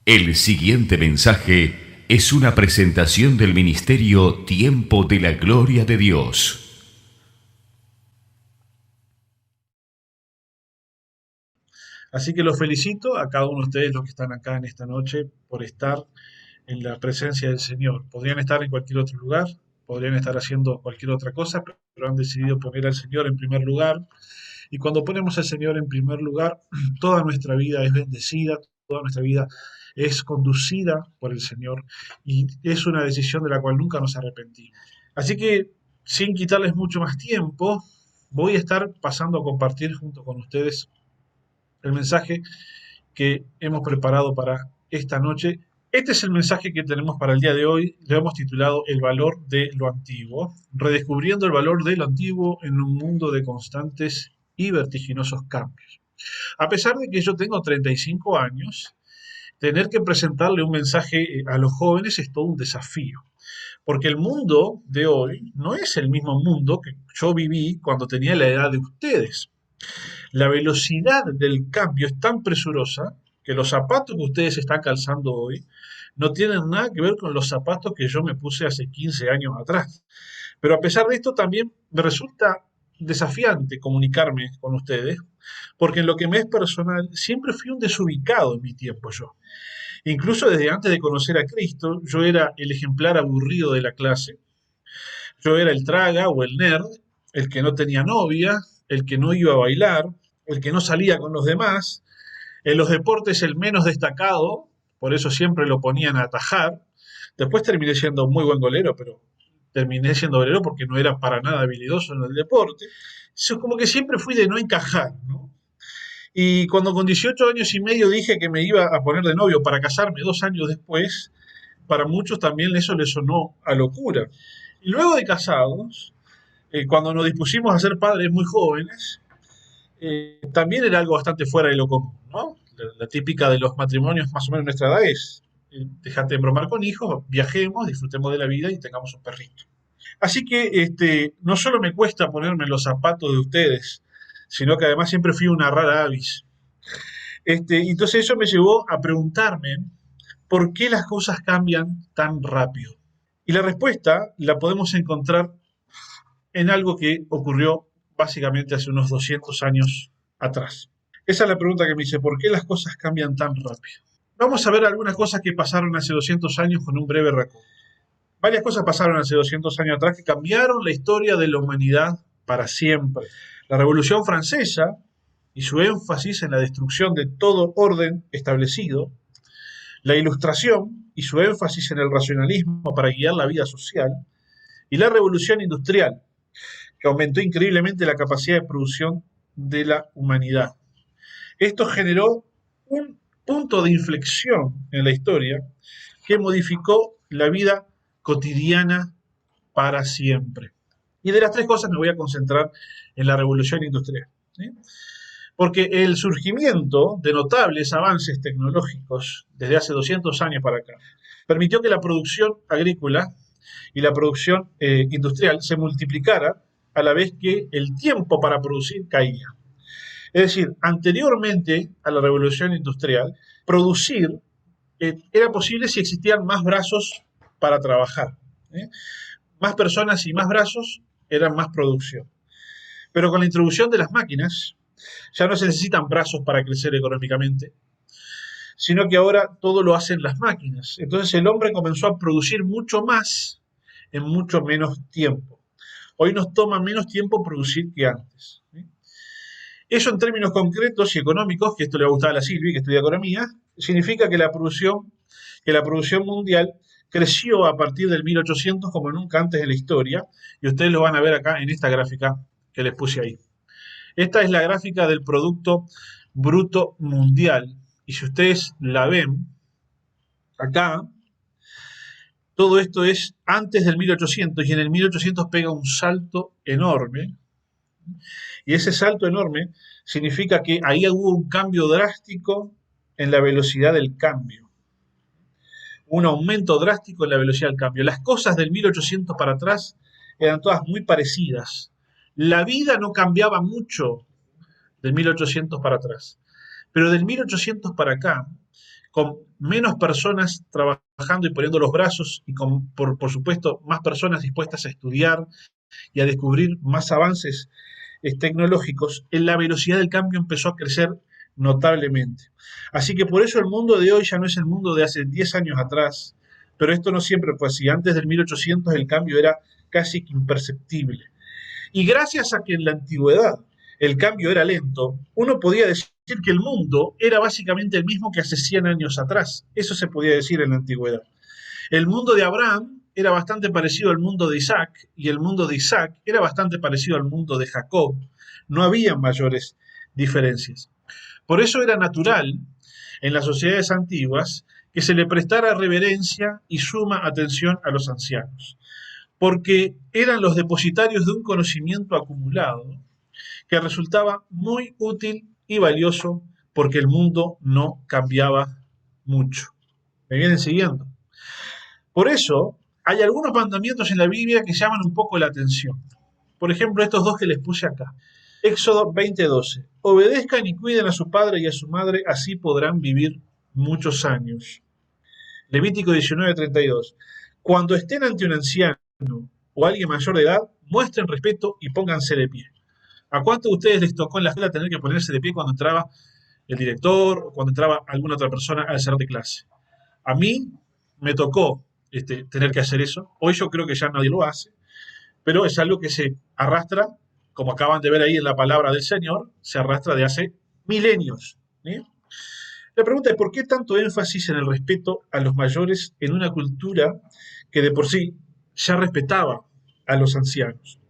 El siguiente mensaje es una presentación del ministerio Tiempo de la Gloria de Dios. Así que los felicito a cada uno de ustedes, los que están acá en esta noche, por estar en la presencia del Señor. Podrían estar en cualquier otro lugar, podrían estar haciendo cualquier otra cosa, pero han decidido poner al Señor en primer lugar. Y cuando ponemos al Señor en primer lugar, toda nuestra vida es bendecida, toda nuestra vida es conducida por el Señor y es una decisión de la cual nunca nos arrepentimos. Así que, sin quitarles mucho más tiempo, voy a estar pasando a compartir junto con ustedes el mensaje que hemos preparado para esta noche. Este es el mensaje que tenemos para el día de hoy. Lo hemos titulado El valor de lo antiguo, redescubriendo el valor de lo antiguo en un mundo de constantes y vertiginosos cambios. A pesar de que yo tengo 35 años, tener que presentarle un mensaje a los jóvenes es todo un desafío, porque el mundo de hoy no es el mismo mundo que yo viví cuando tenía la edad de ustedes. La velocidad del cambio es tan presurosa que los zapatos que ustedes están calzando hoy no tienen nada que ver con los zapatos que yo me puse hace 15 años atrás. Pero a pesar de esto también me resulta desafiante comunicarme con ustedes, porque en lo que me es personal siempre fui un desubicado en mi tiempo yo. Incluso desde antes de conocer a Cristo, yo era el ejemplar aburrido de la clase, yo era el traga o el nerd, el que no tenía novia, el que no iba a bailar, el que no salía con los demás, en los deportes el menos destacado, por eso siempre lo ponían a atajar. Después terminé siendo muy buen golero, pero terminé siendo golero porque no era para nada habilidoso en el deporte. Eso como que siempre fui de no encajar, ¿no? Y cuando con 18 años y medio dije que me iba a poner de novio para casarme 2 años después, para muchos también eso les sonó a locura. Y luego de casados, cuando nos dispusimos a ser padres muy jóvenes, también era algo bastante fuera de lo común, ¿no? La típica de los matrimonios más o menos nuestra edad es, dejate de bromar con hijos, viajemos, disfrutemos de la vida y tengamos un perrito. Así que no solo me cuesta ponerme los zapatos de ustedes, sino que además siempre fui una rara avis. Entonces eso me llevó a preguntarme por qué las cosas cambian tan rápido. Y la respuesta la podemos encontrar en algo que ocurrió básicamente hace unos 200 años atrás. Esa es la pregunta que me hice, ¿por qué las cosas cambian tan rápido? Vamos a ver algunas cosas que pasaron hace 200 años con un breve recuento. Varias cosas pasaron hace 200 años atrás que cambiaron la historia de la humanidad para siempre. La Revolución Francesa y su énfasis en la destrucción de todo orden establecido, la Ilustración y su énfasis en el racionalismo para guiar la vida social, y la Revolución Industrial, que aumentó increíblemente la capacidad de producción de la humanidad. Esto generó un punto de inflexión en la historia que modificó la vida cotidiana para siempre. Y de las tres cosas me voy a concentrar en la revolución industrial, ¿sí? Porque el surgimiento de notables avances tecnológicos desde hace 200 años para acá permitió que la producción agrícola y la producción industrial se multiplicara a la vez que el tiempo para producir caía. Es decir, anteriormente a la revolución industrial, producir era posible si existían más brazos para trabajar. ¿Eh? Más personas y más brazos eran más producción. Pero con la introducción de las máquinas, ya no se necesitan brazos para crecer económicamente, sino que ahora todo lo hacen las máquinas. Entonces el hombre comenzó a producir mucho más en mucho menos tiempo. Hoy nos toma menos tiempo producir que antes. ¿Sí? Eso en términos concretos y económicos, que esto le va a gustar a la Silvi, que estudia economía, significa que la producción mundial creció a partir del 1800 como nunca antes de la historia, y ustedes lo van a ver acá en esta gráfica que les puse ahí. Esta es la gráfica del Producto Bruto Mundial, y si ustedes la ven acá, todo esto es antes del 1800 y en el 1800 pega un salto enorme. Y ese salto enorme significa que ahí hubo un cambio drástico en la velocidad del cambio. Un aumento drástico en la velocidad del cambio. Las cosas del 1800 para atrás eran todas muy parecidas. La vida no cambiaba mucho del 1800 para atrás. Pero del 1800 para acá con menos personas trabajando y poniendo los brazos y con, por supuesto, más personas dispuestas a estudiar y a descubrir más avances tecnológicos, la velocidad del cambio empezó a crecer notablemente. Así que por eso el mundo de hoy ya no es el mundo de hace 10 años atrás, pero esto no siempre fue así. Antes del 1800 el cambio era casi imperceptible. Y gracias a que en la antigüedad el cambio era lento, uno podía decir que el mundo era básicamente el mismo que hace 100 años atrás. Eso se podía decir en la antigüedad. El mundo de Abraham era bastante parecido al mundo de Isaac y el mundo de Isaac era bastante parecido al mundo de Jacob. No había mayores diferencias. Por eso era natural en las sociedades antiguas que se le prestara reverencia y suma atención a los ancianos, porque eran los depositarios de un conocimiento acumulado que resultaba muy útil y valioso porque el mundo no cambiaba mucho. ¿Me vienen siguiendo? Por eso hay algunos mandamientos en la Biblia que llaman un poco la atención. Por ejemplo, estos dos que les puse acá. Éxodo 20:12. Obedezcan y cuiden a su padre y a su madre, así podrán vivir muchos años. Levítico 19:32. Cuando estén ante un anciano o alguien mayor de edad, muestren respeto y pónganse de pie. ¿A cuántos de ustedes les tocó en la escuela tener que ponerse de pie cuando entraba el director o cuando entraba alguna otra persona al salón de clase? A mí me tocó tener que hacer eso. Hoy yo creo que ya nadie lo hace, pero es algo que se arrastra, como acaban de ver ahí en la palabra del Señor, se arrastra de hace milenios. ¿Sí? La pregunta es, ¿por qué tanto énfasis en el respeto a los mayores en una cultura que de por sí ya respetaba a los ancianos?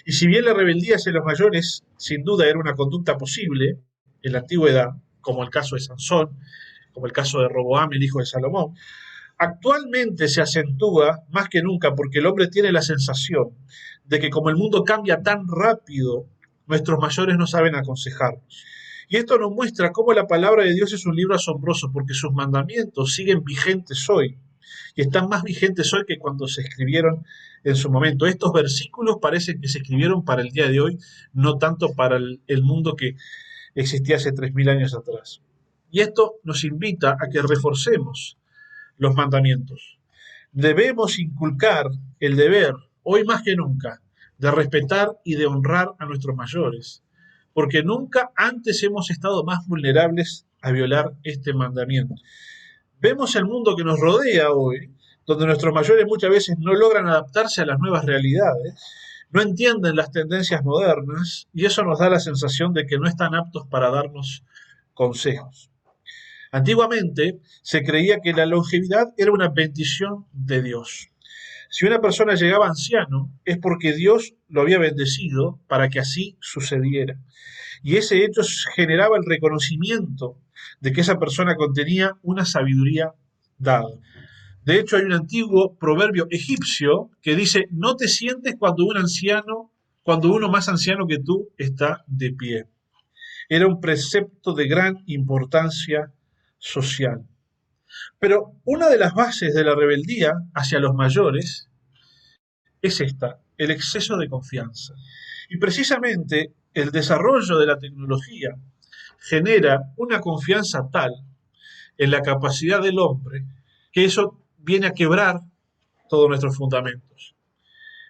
Y si bien la rebeldía hacia los mayores sin duda era una conducta posible en la antigüedad, como el caso de Sansón, como el caso de Roboam, el hijo de Salomón, actualmente se acentúa más que nunca porque el hombre tiene la sensación de que como el mundo cambia tan rápido, nuestros mayores no saben aconsejarnos. Y esto nos muestra cómo la palabra de Dios es un libro asombroso porque sus mandamientos siguen vigentes hoy y están más vigentes hoy que cuando se escribieron en su momento. Estos versículos parecen que se escribieron para el día de hoy, no tanto para el mundo que existía hace 3000 años atrás. Y esto nos invita a que reforcemos los mandamientos. Debemos inculcar el deber, hoy más que nunca, de respetar y de honrar a nuestros mayores, porque nunca antes hemos estado más vulnerables a violar este mandamiento. Vemos el mundo que nos rodea hoy, donde nuestros mayores muchas veces no logran adaptarse a las nuevas realidades, no entienden las tendencias modernas y eso nos da la sensación de que no están aptos para darnos consejos. Antiguamente se creía que la longevidad era una bendición de Dios. Si una persona llegaba anciano es porque Dios lo había bendecido para que así sucediera. Y ese hecho generaba el reconocimiento de que esa persona contenía una sabiduría dada. De hecho, hay un antiguo proverbio egipcio que dice: no te sientes cuando uno más anciano que tú está de pie. Era un precepto de gran importancia social. Pero una de las bases de la rebeldía hacia los mayores es esta, el exceso de confianza. Y precisamente el desarrollo de la tecnología genera una confianza tal en la capacidad del hombre que eso viene a quebrar todos nuestros fundamentos.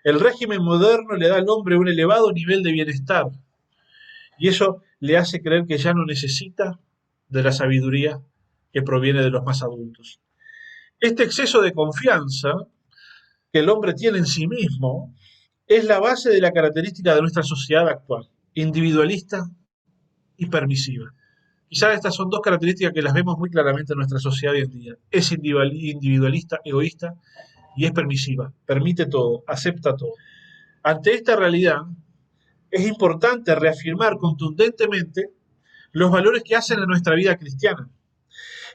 El régimen moderno le da al hombre un elevado nivel de bienestar y eso le hace creer que ya no necesita de la sabiduría que proviene de los más adultos. Este exceso de confianza que el hombre tiene en sí mismo es la base de la característica de nuestra sociedad actual, individualista y permisiva. Quizás estas son dos características que las vemos muy claramente en nuestra sociedad hoy en día. Es individualista, egoísta y es permisiva. Permite todo, acepta todo. Ante esta realidad, es importante reafirmar contundentemente los valores que hacen a nuestra vida cristiana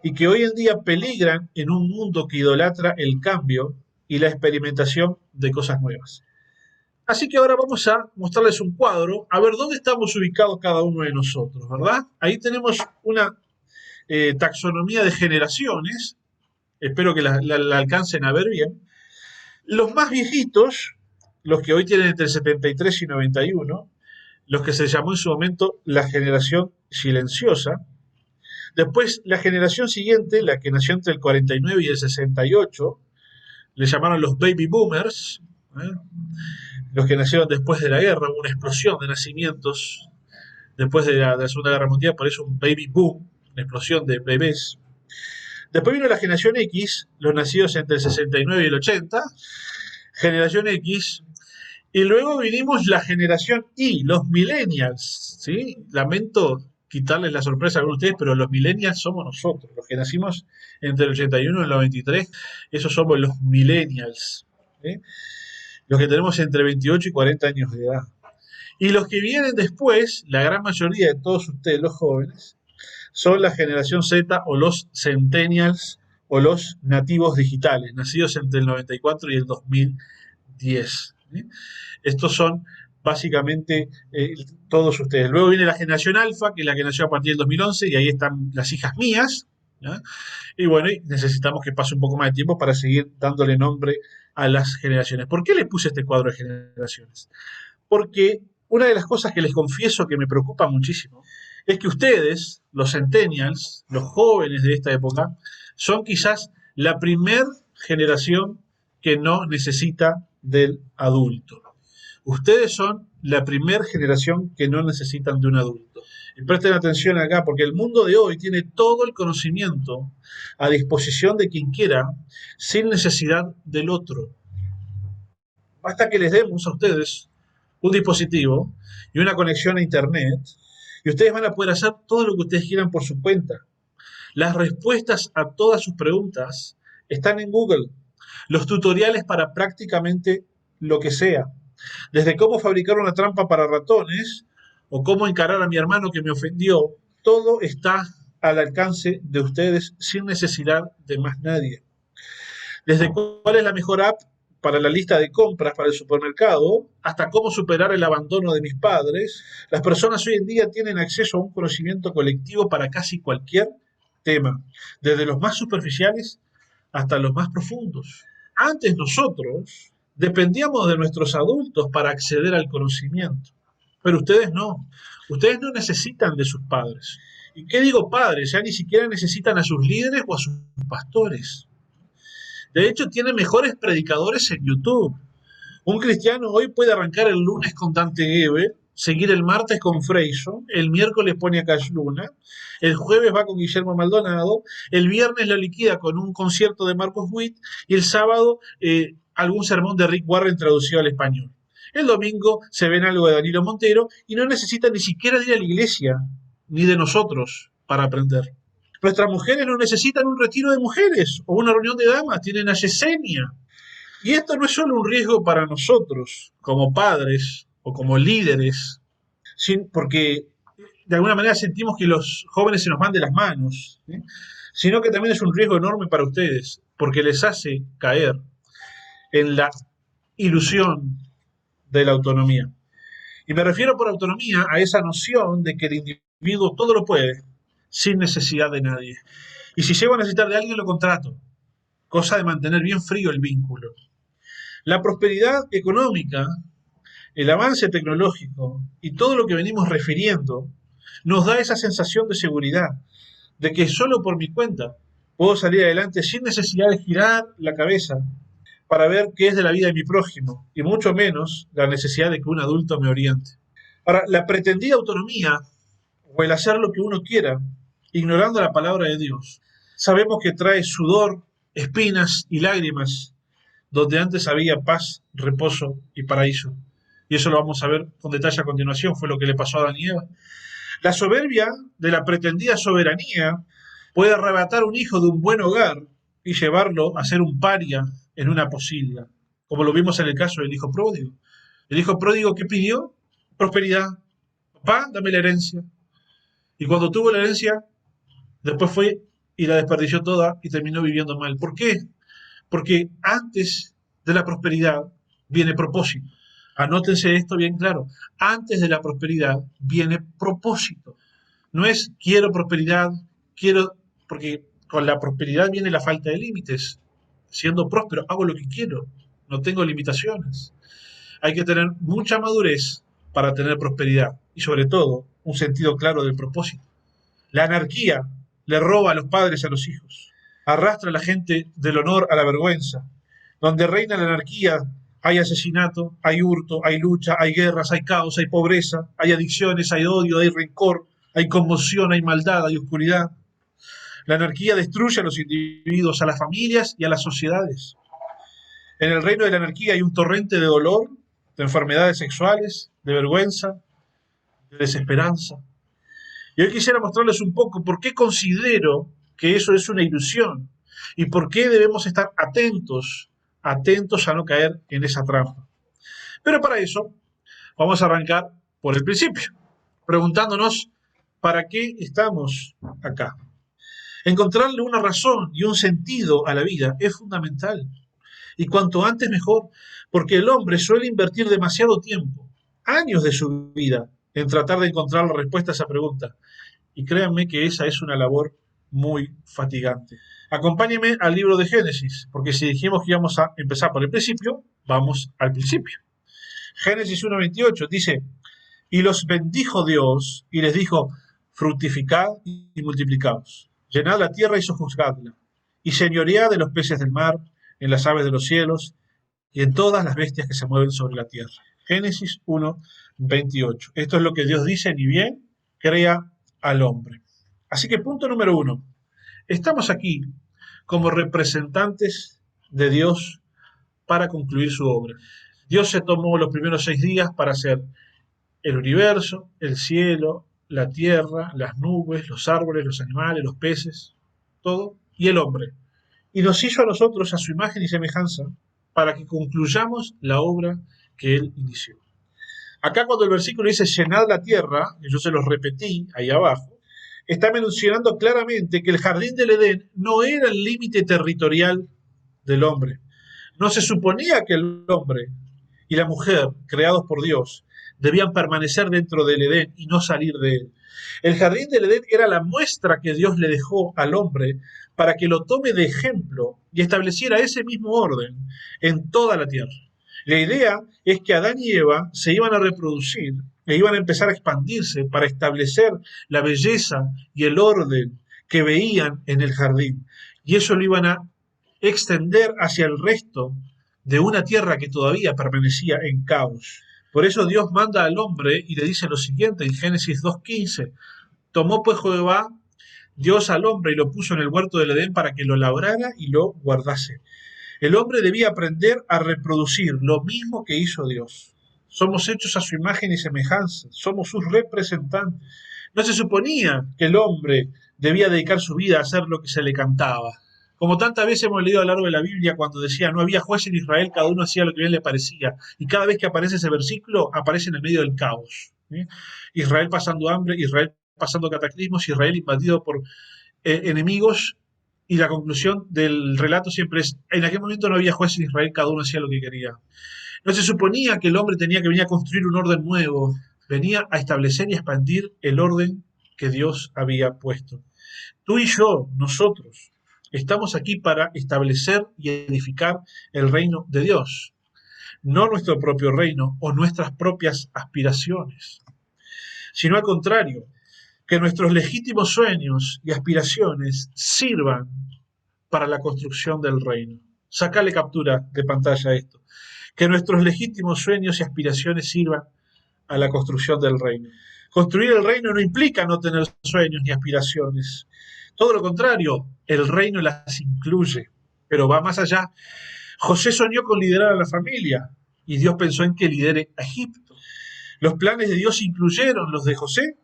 y que hoy en día peligran en un mundo que idolatra el cambio y la experimentación de cosas nuevas. Así que ahora vamos a mostrarles un cuadro, a ver dónde estamos ubicados cada uno de nosotros, ¿verdad? Ahí tenemos una taxonomía de generaciones, espero que la alcancen a ver bien. Los más viejitos, los que hoy tienen entre 73 y 91, los que se llamó en su momento la generación silenciosa, Después, la generación siguiente, la que nació entre el 49 y el 68, le llamaron los baby boomers, ¿eh? Los que nacieron después de la guerra, hubo una explosión de nacimientos después de la Segunda Guerra Mundial, por eso un baby boom, una explosión de bebés. Después vino la generación X, los nacidos entre el 69 y el 80, generación X, y luego vinimos la generación Y, los millennials, ¿sí? Lamento quitarles la sorpresa a algunos de ustedes, pero los millennials somos nosotros, los que nacimos entre el 81 y el 93, esos somos los millennials, ¿sí? Los que tenemos entre 28 y 40 años de edad. Y los que vienen después, la gran mayoría de todos ustedes, los jóvenes, son la generación Z o los centennials o los nativos digitales, nacidos entre el 94 y el 2010. ¿Sí? Estos son básicamente todos ustedes. Luego viene la generación alfa, que es la que nació a partir del 2011, y ahí están las hijas mías. ¿Ya? Y bueno, necesitamos que pase un poco más de tiempo para seguir dándole nombre a las generaciones. ¿Por qué le puse este cuadro de generaciones? Porque una de las cosas que les confieso que me preocupa muchísimo es que ustedes, los centennials, los jóvenes de esta época, son quizás la primer generación que no necesita del adulto. Ustedes son la primera generación que no necesitan de un adulto. Y presten atención acá, porque el mundo de hoy tiene todo el conocimiento a disposición de quien quiera, sin necesidad del otro. Basta que les demos a ustedes un dispositivo y una conexión a internet, y ustedes van a poder hacer todo lo que ustedes quieran por su cuenta. Las respuestas a todas sus preguntas están en Google. Los tutoriales para prácticamente lo que sea. Desde cómo fabricar una trampa para ratones o cómo encarar a mi hermano que me ofendió, todo está al alcance de ustedes sin necesidad de más nadie. Desde cuál es la mejor app para la lista de compras para el supermercado, hasta cómo superar el abandono de mis padres, las personas hoy en día tienen acceso a un conocimiento colectivo para casi cualquier tema, desde los más superficiales hasta los más profundos. Antes nosotros dependíamos de nuestros adultos para acceder al conocimiento, pero ustedes no. Ustedes no necesitan de sus padres. ¿Y qué digo padres? Ya ni siquiera necesitan a sus líderes o a sus pastores. De hecho, tiene mejores predicadores en YouTube. Un cristiano hoy puede arrancar el lunes con Dante Gebel, seguir el martes con Freyson, el miércoles pone a Cash Luna, el jueves va con Guillermo Maldonado, el viernes lo liquida con un concierto de Marcos Witt y el sábado algún sermón de Rick Warren traducido al español. El domingo se ven algo de Danilo Montero y no necesita ni siquiera de ir a la iglesia, ni de nosotros, para aprender. Nuestras mujeres no necesitan un retiro de mujeres o una reunión de damas, tienen a Yesenia. Y esto no es solo un riesgo para nosotros, como padres o como líderes, porque de alguna manera sentimos que los jóvenes se nos van de las manos, ¿sí? Sino que también es un riesgo enorme para ustedes, porque les hace caer en la ilusión de la autonomía. Y me refiero por autonomía a esa noción de que el individuo todo lo puede, sin necesidad de nadie. Y si llego a necesitar de alguien, lo contrato. Cosa de mantener bien frío el vínculo. La prosperidad económica, el avance tecnológico y todo lo que venimos refiriendo nos da esa sensación de seguridad, de que solo por mi cuenta puedo salir adelante sin necesidad de girar la cabeza para ver qué es de la vida de mi prójimo, y mucho menos la necesidad de que un adulto me oriente. Ahora, la pretendida autonomía o el hacer lo que uno quiera, ignorando la palabra de Dios, sabemos que trae sudor, espinas y lágrimas, donde antes había paz, reposo y paraíso. Y eso lo vamos a ver con detalle a continuación, fue lo que le pasó a Adán y Eva. La soberbia de la pretendida soberanía puede arrebatar un hijo de un buen hogar y llevarlo a ser un paria en una posilga, como lo vimos en el caso del hijo pródigo. El hijo pródigo, ¿qué pidió? Prosperidad. Papá, dame la herencia. Y cuando tuvo la herencia, después fue y la desperdició toda y terminó viviendo mal. ¿Por qué? Porque antes de la prosperidad viene propósito. Anótense esto bien claro. Antes de la prosperidad viene propósito. No es quiero prosperidad, porque con la prosperidad viene la falta de límites. Siendo próspero, hago lo que quiero, no tengo limitaciones. Hay que tener mucha madurez para tener prosperidad y sobre todo un sentido claro del propósito. La anarquía le roba a los padres a los hijos, arrastra a la gente del honor a la vergüenza. Donde reina la anarquía, hay asesinato, hay hurto, hay lucha, hay guerras, hay caos, hay pobreza, hay adicciones, hay odio, hay rencor, hay conmoción, hay maldad, hay oscuridad. La anarquía destruye a los individuos, a las familias y a las sociedades. En el reino de la anarquía hay un torrente de dolor, de enfermedades sexuales, de vergüenza, de desesperanza. Y hoy quisiera mostrarles un poco por qué considero que eso es una ilusión y por qué debemos estar atentos a no caer en esa trampa. Pero para eso vamos a arrancar por el principio, preguntándonos ¿para qué estamos acá? Encontrarle una razón y un sentido a la vida es fundamental. Y cuanto antes mejor, porque el hombre suele invertir demasiado tiempo, años de su vida, en tratar de encontrar la respuesta a esa pregunta. Y créanme que esa es una labor muy fatigante. Acompáñenme al libro de Génesis, porque si dijimos que íbamos a empezar por el principio, vamos al principio. Génesis 1:28 dice, y los bendijo Dios y les dijo, fructificad y multiplicaos, llenad la tierra y sojuzgadla, y señoread de los peces del mar, en las aves de los cielos y en todas las bestias que se mueven sobre la tierra. Génesis 1:28. Esto es lo que Dios dice, ni bien crea al hombre. Así que punto número 1. Estamos aquí como representantes de Dios para concluir su obra. Dios se tomó los primeros 6 días para hacer el universo, el cielo, la tierra, las nubes, los árboles, los animales, los peces, todo, y el hombre. Y nos hizo a nosotros a su imagen y semejanza para que concluyamos la obra que Él inició. Acá cuando el versículo dice llenad la tierra, y yo se los repetí ahí abajo, está mencionando claramente que el jardín del Edén no era el límite territorial del hombre. No se suponía que el hombre y la mujer, creados por Dios, debían permanecer dentro del Edén y no salir de él. El jardín del Edén era la muestra que Dios le dejó al hombre para que lo tome de ejemplo y estableciera ese mismo orden en toda la tierra. La idea es que Adán y Eva se iban a reproducir e iban a empezar a expandirse para establecer la belleza y el orden que veían en el jardín. Y eso lo iban a extender hacia el resto de una tierra que todavía permanecía en caos. Por eso Dios manda al hombre y le dice lo siguiente en Génesis 2:15. Tomó pues Jehová Dios al hombre y lo puso en el huerto del Edén para que lo labrara y lo guardase. El hombre debía aprender a reproducir lo mismo que hizo Dios. Somos hechos a su imagen y semejanza, somos sus representantes. No se suponía que el hombre debía dedicar su vida a hacer lo que se le cantaba. Como tantas veces hemos leído a lo largo de la Biblia cuando decía no había juez en Israel, cada uno hacía lo que bien le parecía. Y cada vez que aparece ese versículo, aparece en el medio del caos. Israel pasando hambre, Israel pasando cataclismos, Israel invadido por enemigos, y la conclusión del relato siempre es, en aquel momento no había juez en Israel, cada uno hacía lo que quería. No se suponía que el hombre tenía que venir a construir un orden nuevo, venía a establecer y expandir el orden que Dios había puesto. Tú y yo, nosotros, estamos aquí para establecer y edificar el reino de Dios, no nuestro propio reino o nuestras propias aspiraciones, sino al contrario, que nuestros legítimos sueños y aspiraciones sirvan para la construcción del reino. Sácale captura de pantalla a esto. Que nuestros legítimos sueños y aspiraciones sirvan a la construcción del reino. Construir el reino no implica no tener sueños ni aspiraciones. Todo lo contrario, el reino las incluye, pero va más allá. José soñó con liderar a la familia y Dios pensó en que lidere a Egipto. Los planes de Dios incluyeron los de José,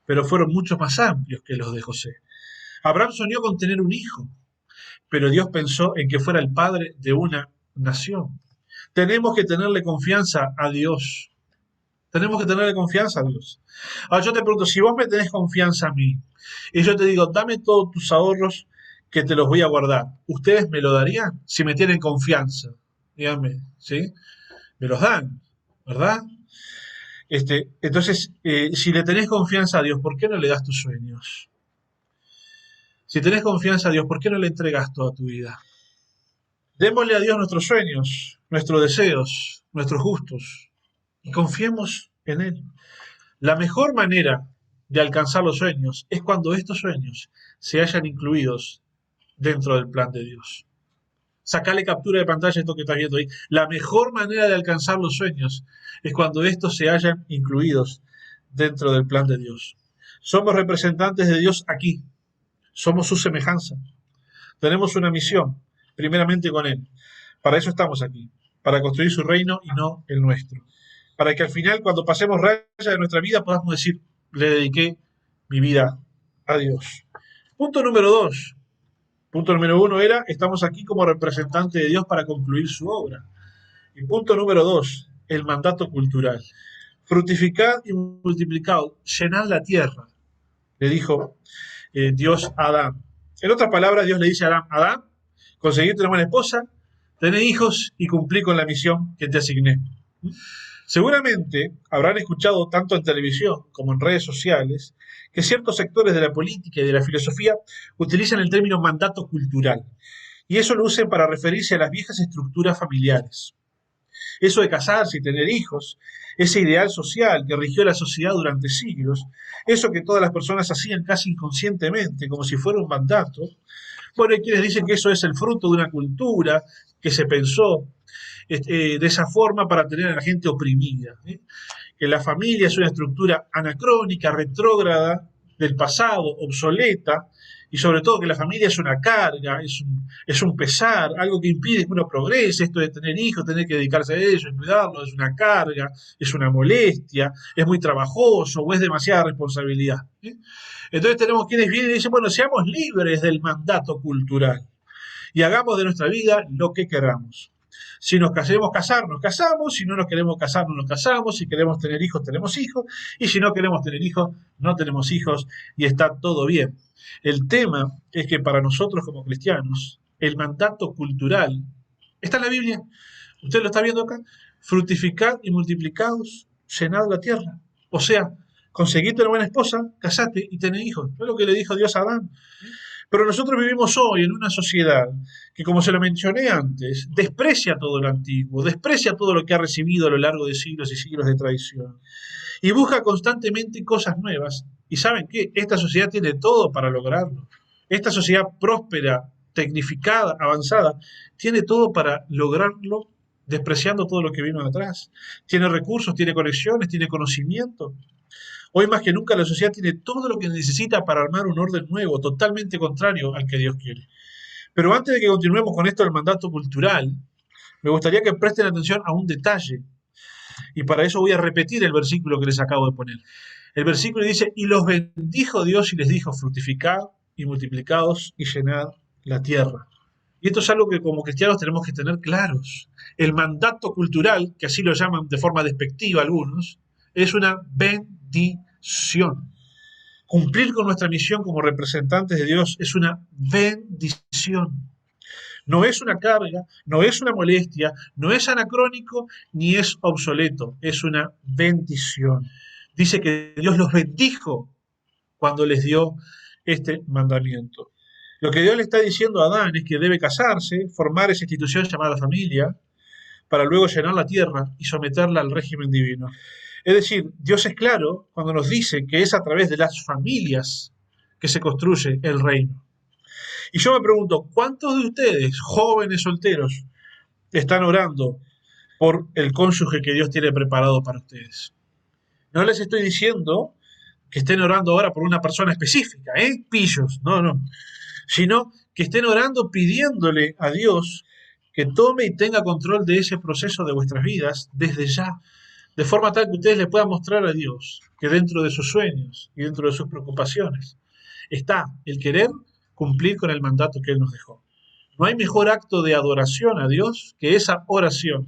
pero fueron mucho más amplios que los de José. Abraham soñó con tener un hijo, pero Dios pensó en que fuera el padre de una nación. Tenemos que tenerle confianza a Dios. Tenemos que tenerle confianza a Dios. Ahora yo te pregunto, si vos me tenés confianza a mí, y yo te digo, dame todos tus ahorros que te los voy a guardar, ¿ustedes me lo darían? Si me tienen confianza, díganme, ¿sí? Me los dan, ¿verdad? Entonces, si le tenés confianza a Dios, ¿por qué no le das tus sueños? Si tenés confianza a Dios, ¿por qué no le entregas toda tu vida? Démosle a Dios nuestros sueños, nuestros deseos, nuestros gustos, y confiemos en Él. La mejor manera de alcanzar los sueños es cuando estos sueños se hayan incluidos dentro del plan de Dios. Sacale captura de pantalla esto que estás viendo ahí. La mejor manera de alcanzar los sueños es cuando estos se hayan incluidos dentro del plan de Dios. Somos representantes de Dios aquí. Somos su semejanza. Tenemos una misión, primeramente con Él. Para eso estamos aquí, para construir su reino y no el nuestro. Para que al final, cuando pasemos raya de nuestra vida, podamos decir, le dediqué mi vida a Dios. Punto número 2. Punto número 1 era, estamos aquí como representantes de Dios para concluir su obra. Y punto número 2, el mandato cultural. Fructificad y multiplicad, llenad la tierra, le dijo Dios a Adán. En otras palabras, Dios le dice a Adán, conseguirte una buena esposa, tener hijos y cumplir con la misión que te asigné. Seguramente habrán escuchado tanto en televisión como en redes sociales que ciertos sectores de la política y de la filosofía utilizan el término mandato cultural, y eso lo usan para referirse a las viejas estructuras familiares. Eso de casarse y tener hijos, ese ideal social que rigió la sociedad durante siglos, eso que todas las personas hacían casi inconscientemente, como si fuera un mandato. Bueno, hay quienes dicen que eso es el fruto de una cultura que se pensó de esa forma para tener a la gente oprimida, ¿eh? Que la familia es una estructura anacrónica, retrógrada, del pasado, obsoleta, y sobre todo que la familia es una carga, es un pesar, algo que impide que uno progrese. Esto de tener hijos, tener que dedicarse a ellos, cuidarlos, es una carga, es una molestia, es muy trabajoso o es demasiada responsabilidad, ¿eh? Entonces tenemos quienes vienen y dicen, bueno, seamos libres del mandato cultural y hagamos de nuestra vida lo que queramos. Si nos queremos casar, nos casamos. Si no nos queremos casar, no nos casamos. Si queremos tener hijos, tenemos hijos. Y si no queremos tener hijos, no tenemos hijos. Y está todo bien. El tema es que para nosotros como cristianos, el mandato cultural está en la Biblia. Usted lo está viendo acá. Fructificad y multiplicaos, llenad la tierra. O sea, conseguiste una buena esposa, casate y tenés hijos. Es lo que le dijo Dios a Adán. Pero nosotros vivimos hoy en una sociedad que, como se lo mencioné antes, desprecia todo lo antiguo, desprecia todo lo que ha recibido a lo largo de siglos y siglos de tradición, y busca constantemente cosas nuevas. ¿Y saben qué? Esta sociedad tiene todo para lograrlo. Esta sociedad próspera, tecnificada, avanzada, tiene todo para lograrlo, despreciando todo lo que vino atrás. Tiene recursos, tiene conexiones, tiene conocimiento. Hoy más que nunca la sociedad tiene todo lo que necesita para armar un orden nuevo, totalmente contrario al que Dios quiere. Pero antes de que continuemos con esto del mandato cultural, me gustaría que presten atención a un detalle. Y para eso voy a repetir el versículo que les acabo de poner. El versículo dice, y los bendijo Dios y les dijo, fructificad y multiplicaos y llenad la tierra. Y esto es algo que como cristianos tenemos que tener claros. El mandato cultural, que así lo llaman de forma despectiva algunos, es una bendición. Cumplir con nuestra misión como representantes de Dios es una bendición. No es una carga, no es una molestia, no es anacrónico ni es obsoleto, es una bendición. Dice que Dios los bendijo cuando les dio este mandamiento. Lo que Dios le está diciendo a Adán es que debe casarse, formar esa institución llamada familia, para luego llenar la tierra y someterla al régimen divino. Es decir, Dios es claro cuando nos dice que es a través de las familias que se construye el reino. Y yo me pregunto, ¿cuántos de ustedes, jóvenes solteros, están orando por el cónyuge que Dios tiene preparado para ustedes? No les estoy diciendo que estén orando ahora por una persona específica, pillos, no. Sino que estén orando pidiéndole a Dios que tome y tenga control de ese proceso de vuestras vidas desde ya, de forma tal que ustedes le puedan mostrar a Dios que dentro de sus sueños y dentro de sus preocupaciones está el querer cumplir con el mandato que Él nos dejó. No hay mejor acto de adoración a Dios que esa oración,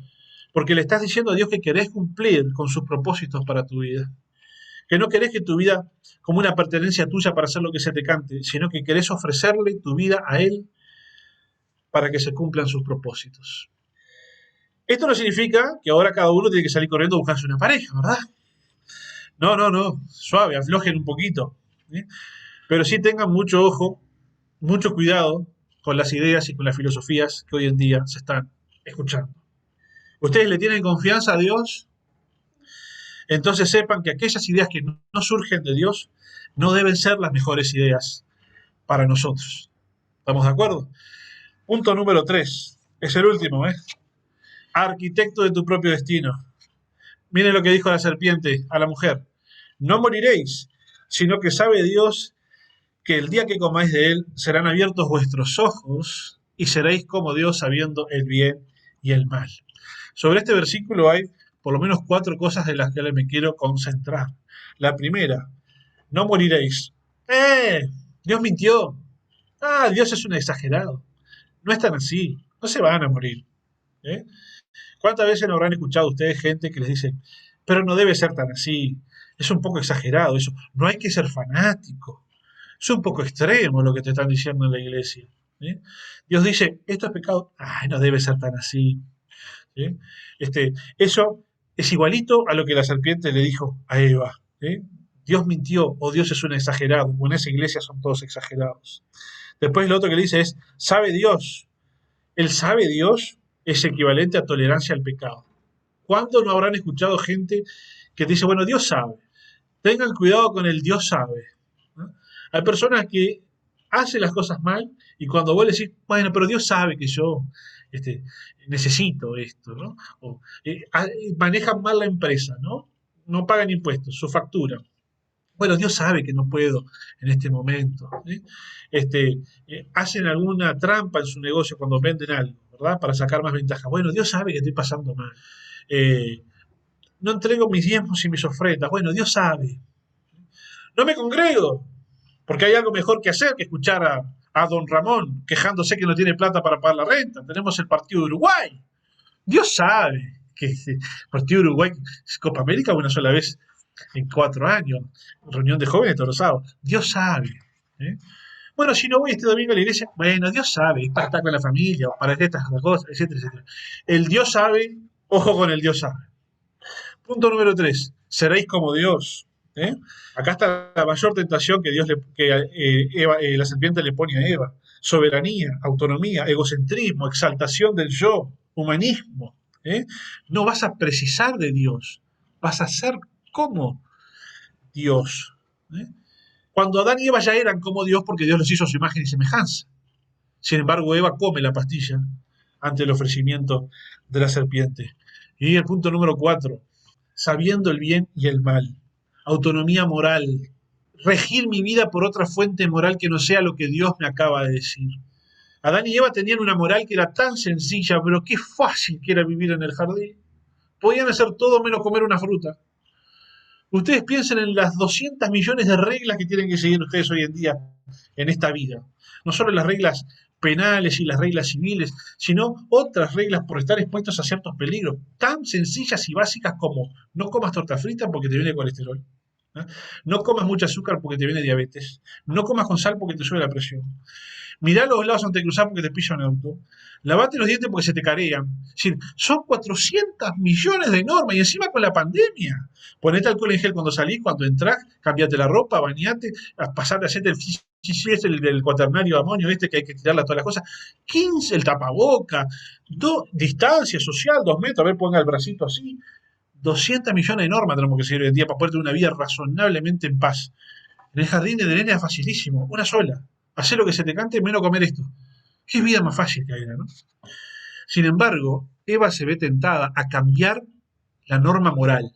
porque le estás diciendo a Dios que querés cumplir con sus propósitos para tu vida, que no querés que tu vida como una pertenencia tuya para hacer lo que se te cante, sino que querés ofrecerle tu vida a Él para que se cumplan sus propósitos. Esto no significa que ahora cada uno tiene que salir corriendo a buscarse una pareja, ¿verdad? No, suave, aflojen un poquito, ¿eh? Pero sí tengan mucho ojo, mucho cuidado con las ideas y con las filosofías que hoy en día se están escuchando. ¿Ustedes le tienen confianza a Dios Entonces sepan que aquellas ideas que no surgen de Dios no deben ser las mejores ideas para nosotros. ¿Estamos de acuerdo? Punto número 3. Es el último, ¿eh? Arquitecto de tu propio destino. Miren lo que dijo la serpiente a la mujer. No moriréis, sino que sabe Dios que el día que comáis de él serán abiertos vuestros ojos y seréis como Dios sabiendo el bien y el mal. Sobre este versículo hay por lo menos 4 cosas de las que me quiero concentrar. La primera, no moriréis. Dios mintió. Dios es un exagerado. No es tan así. No se van a morir. ¿Eh? ¿Cuántas veces no habrán escuchado ustedes gente que les dice, pero no debe ser tan así? Es un poco exagerado eso. No hay que ser fanático. Es un poco extremo lo que te están diciendo en la iglesia. ¿Sí? Dios dice, esto es pecado. No debe ser tan así. ¿Sí? Eso es igualito a lo que la serpiente le dijo a Eva. ¿Sí? Dios mintió o Dios es un exagerado. O en esa iglesia son todos exagerados. Después lo otro que le dice es, sabe Dios. El sabe Dios es equivalente a tolerancia al pecado. ¿Cuándo no habrán escuchado gente que dice, bueno, Dios sabe? Tengan cuidado con el Dios sabe. ¿No? Hay personas que hacen las cosas mal y cuando vos le decís, bueno, pero Dios sabe que yo necesito esto, ¿no? Manejan mal la empresa, ¿no? No pagan impuestos, su factura. Bueno, Dios sabe que no puedo en este momento. ¿Sí? Hacen alguna trampa en su negocio cuando venden algo, ¿verdad? Para sacar más ventaja. Bueno, Dios sabe que estoy pasando mal. No entrego mis diezmos y mis ofrendas. Bueno, Dios sabe. No me congrego, porque hay algo mejor que hacer que escuchar a don Ramón quejándose que no tiene plata para pagar la renta. Tenemos el partido de Uruguay. Dios sabe que el partido de Uruguay es Copa América una sola vez en 4 años. Reunión de jóvenes todos los sábados. Dios sabe. ¿Eh? Bueno, si no voy este domingo a la iglesia, bueno, Dios sabe, es para estar con la familia, o para estas cosas, etcétera, etcétera. El Dios sabe, ojo con el Dios sabe. Punto número 3, seréis como Dios. ¿Eh? Acá está la mayor tentación que la serpiente le pone a Eva. Soberanía, autonomía, egocentrismo, exaltación del yo, humanismo. ¿Eh? No vas a precisar de Dios, vas a ser como Dios. ¿Eh? Cuando Adán y Eva ya eran como Dios porque Dios los hizo a su imagen y semejanza. Sin embargo, Eva come la pastilla ante el ofrecimiento de la serpiente. Y el punto número 4, sabiendo el bien y el mal. Autonomía moral. Regir mi vida por otra fuente moral que no sea lo que Dios me acaba de decir. Adán y Eva tenían una moral que era tan sencilla, pero qué fácil que era vivir en el jardín. Podían hacer todo menos comer una fruta. Ustedes piensen en las 200 millones de reglas que tienen que seguir ustedes hoy en día en esta vida. No solo las reglas penales y las reglas civiles, sino otras reglas por estar expuestos a ciertos peligros, tan sencillas y básicas como no comas torta frita porque te viene colesterol, ¿eh? No comas mucho azúcar porque te viene diabetes, no comas con sal porque te sube la presión. Mirá los lados antes de cruzar porque te pilla un auto. Lavate los dientes porque se te carean. Es decir, son 400 millones de normas y encima con la pandemia. Ponete alcohol en gel cuando salís, cuando entrás, cambiate la ropa, bañate, pasate a hacerte el cuaternario de amonio que hay que tirarle a todas las cosas. 15, el tapaboca, distancia social, 2 metros, a ver, ponga el bracito así. 200 millones de normas tenemos que seguir hoy en día para poder tener una vida razonablemente en paz. En el jardín de Elena es facilísimo, una sola. Hacer lo que se te cante, menos comer esto. Qué vida más fácil que era, ¿no? Sin embargo, Eva se ve tentada a cambiar la norma moral.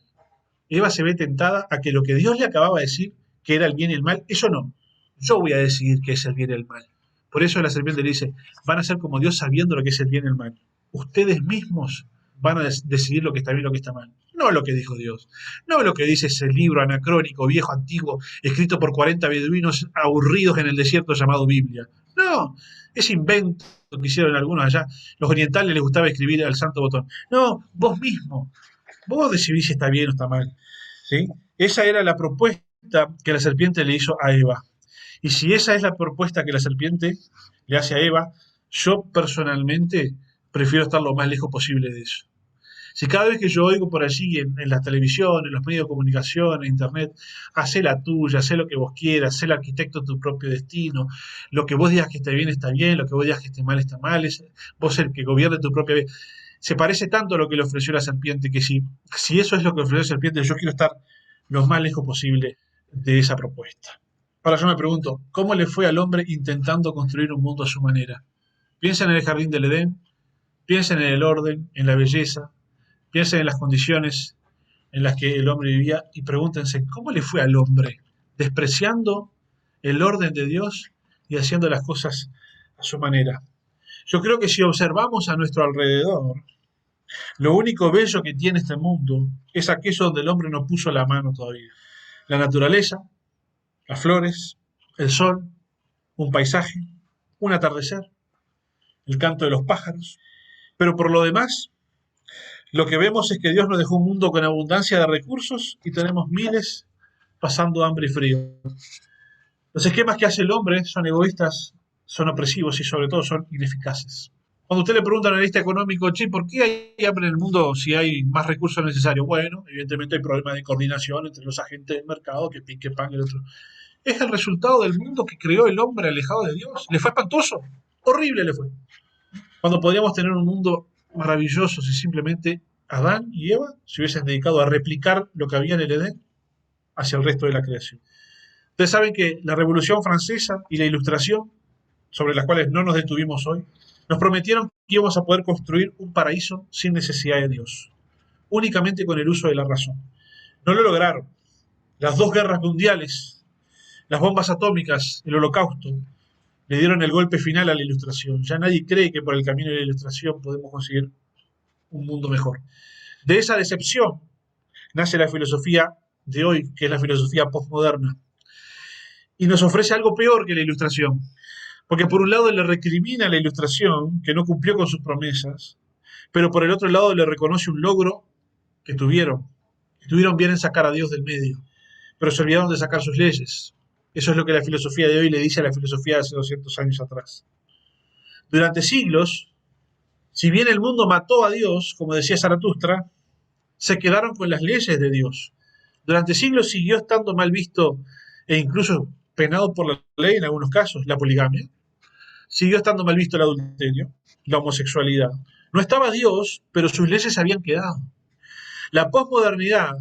Eva se ve tentada a que lo que Dios le acababa de decir, que era el bien y el mal, eso no. Yo voy a decidir qué es el bien y el mal. Por eso la serpiente le dice, van a ser como Dios sabiendo lo que es el bien y el mal. Ustedes mismos van a decidir lo que está bien y lo que está mal. No lo que dijo Dios. No lo que dice ese libro anacrónico, viejo, antiguo, escrito por 40 beduinos aburridos en el desierto llamado Biblia. No, ese invento que hicieron algunos allá. Los orientales les gustaba escribir al santo botón. No, vos mismo. Vos decidís si está bien o está mal. ¿Sí? Esa era la propuesta que la serpiente le hizo a Eva. Y si esa es la propuesta que la serpiente le hace a Eva, yo personalmente prefiero estar lo más lejos posible de eso. Si cada vez que yo oigo por allí en la televisión, en los medios de comunicación, en internet, hacé la tuya, hacé lo que vos quieras, sé el arquitecto de tu propio destino, lo que vos digas que esté bien, lo que vos digas que esté mal, vos el que gobierne tu propia vida. se parece tanto a lo que le ofreció la serpiente que si eso es lo que ofreció la serpiente, yo quiero estar lo más lejos posible de esa propuesta. Ahora yo me pregunto, ¿cómo le fue al hombre intentando construir un mundo a su manera? Piensen en el jardín del Edén, piensen en el orden, en la belleza, piensen en las condiciones en las que el hombre vivía y pregúntense, ¿cómo le fue al hombre despreciando el orden de Dios y haciendo las cosas a su manera? Yo creo que si observamos a nuestro alrededor, lo único bello que tiene este mundo es aquello donde el hombre no puso la mano todavía. La naturaleza, las flores, el sol, un paisaje, un atardecer, el canto de los pájaros. Pero por lo demás, lo que vemos es que Dios nos dejó un mundo con abundancia de recursos y tenemos miles pasando hambre y frío. Los esquemas que hace el hombre son egoístas, son opresivos y sobre todo son ineficaces. Cuando usted le pregunta a un analista económico, che, ¿por qué hay hambre en el mundo si hay más recursos necesarios? Bueno, evidentemente hay problemas de coordinación entre los agentes del mercado, que pique pan y el otro. Es el resultado del mundo que creó el hombre alejado de Dios. Le fue espantoso, horrible le fue. Cuando podríamos tener un mundo maravilloso si simplemente Adán y Eva se hubiesen dedicado a replicar lo que había en el Edén hacia el resto de la creación. Ustedes saben que la Revolución Francesa y la Ilustración, sobre las cuales no nos detuvimos hoy, nos prometieron que íbamos a poder construir un paraíso sin necesidad de Dios, únicamente con el uso de la razón. No lo lograron. Las dos guerras mundiales, las bombas atómicas, el holocausto, le dieron el golpe final a la Ilustración. Ya nadie cree que por el camino de la Ilustración podemos conseguir un mundo mejor. De esa decepción nace la filosofía de hoy, que es la filosofía postmoderna, y nos ofrece algo peor que la Ilustración. Porque por un lado le recrimina a la Ilustración que no cumplió con sus promesas, pero por el otro lado le reconoce un logro que tuvieron. Estuvieron bien en sacar a Dios del medio, pero se olvidaron de sacar sus leyes. Eso es lo que la filosofía de hoy le dice a la filosofía de hace 200 años atrás. Durante siglos, si bien el mundo mató a Dios, como decía Zaratustra, se quedaron con las leyes de Dios. Durante siglos siguió estando mal visto e incluso penado por la ley en algunos casos, la poligamia. Siguió estando mal visto el adulterio, la homosexualidad. No estaba Dios, pero sus leyes habían quedado. La posmodernidad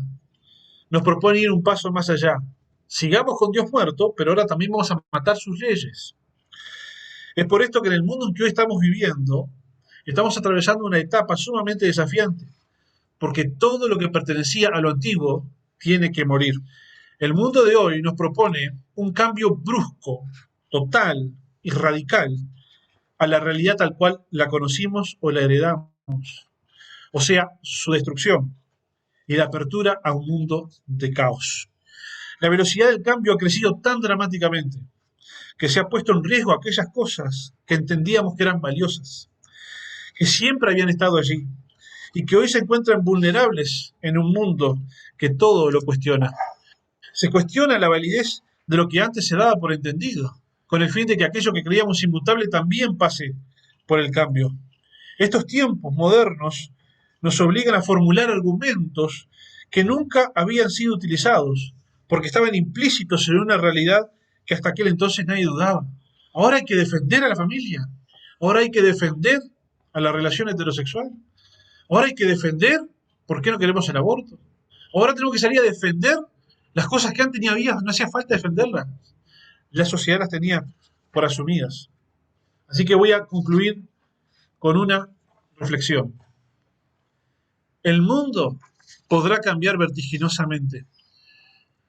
nos propone ir un paso más allá. Sigamos con Dios muerto, pero ahora también vamos a matar sus leyes. Es por esto que en el mundo en que hoy estamos viviendo, estamos atravesando una etapa sumamente desafiante, porque todo lo que pertenecía a lo antiguo tiene que morir. El mundo de hoy nos propone un cambio brusco, total y radical a la realidad tal cual la conocimos o la heredamos, o sea, su destrucción y la apertura a un mundo de caos. La velocidad del cambio ha crecido tan dramáticamente que se ha puesto en riesgo aquellas cosas que entendíamos que eran valiosas, que siempre habían estado allí y que hoy se encuentran vulnerables en un mundo que todo lo cuestiona. Se cuestiona la validez de lo que antes se daba por entendido, con el fin de que aquello que creíamos inmutable también pase por el cambio. Estos tiempos modernos nos obligan a formular argumentos que nunca habían sido utilizados, porque estaban implícitos en una realidad que hasta aquel entonces nadie dudaba. Ahora hay que defender a la familia, ahora hay que defender a la relación heterosexual, ahora hay que defender por qué no queremos el aborto, ahora tenemos que salir a defender las cosas que antes ni había, no hacía falta defenderlas. La sociedad las tenía por asumidas. Así que voy a concluir con una reflexión. El mundo podrá cambiar vertiginosamente.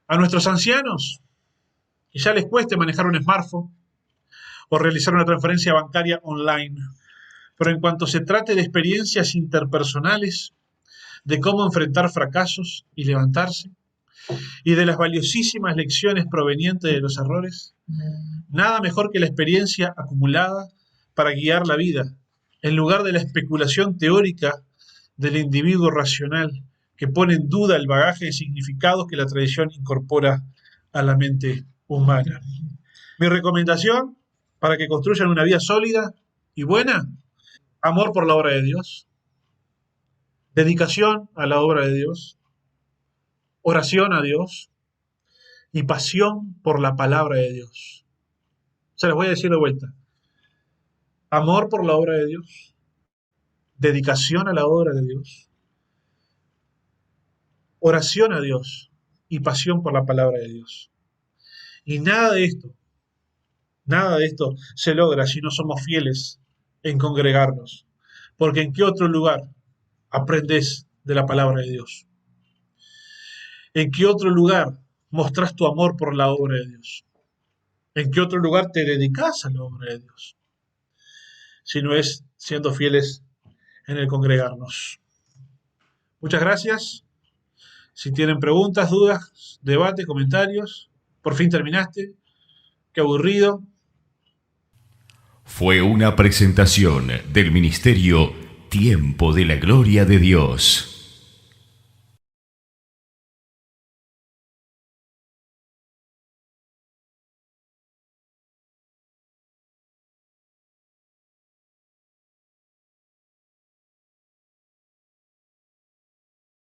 A nuestros ancianos, que ya les cueste manejar un smartphone o realizar una transferencia bancaria online, pero en cuanto se trate de experiencias interpersonales, de cómo enfrentar fracasos y levantarse, y de las valiosísimas lecciones provenientes de los errores, nada mejor que la experiencia acumulada para guiar la vida, en lugar de la especulación teórica del individuo racional que pone en duda el bagaje de significados que la tradición incorpora a la mente humana. Mi recomendación para que construyan una vida sólida y buena: amor por la obra de Dios, dedicación a la obra de Dios, oración a Dios y pasión por la palabra de Dios. Se les voy a decir de vuelta: amor por la obra de Dios, dedicación a la obra de Dios, oración a Dios y pasión por la palabra de Dios. Y nada de esto se logra si no somos fieles en congregarnos. Porque ¿en qué otro lugar aprendes de la palabra de Dios? ¿En qué otro lugar mostrás tu amor por la obra de Dios? ¿En qué otro lugar te dedicas a la obra de Dios? Si no es siendo fieles en el congregarnos. Muchas gracias. Si tienen preguntas, dudas, debates, comentarios, por fin terminaste. Qué aburrido. Fue una presentación del Ministerio Tiempo de la Gloria de Dios.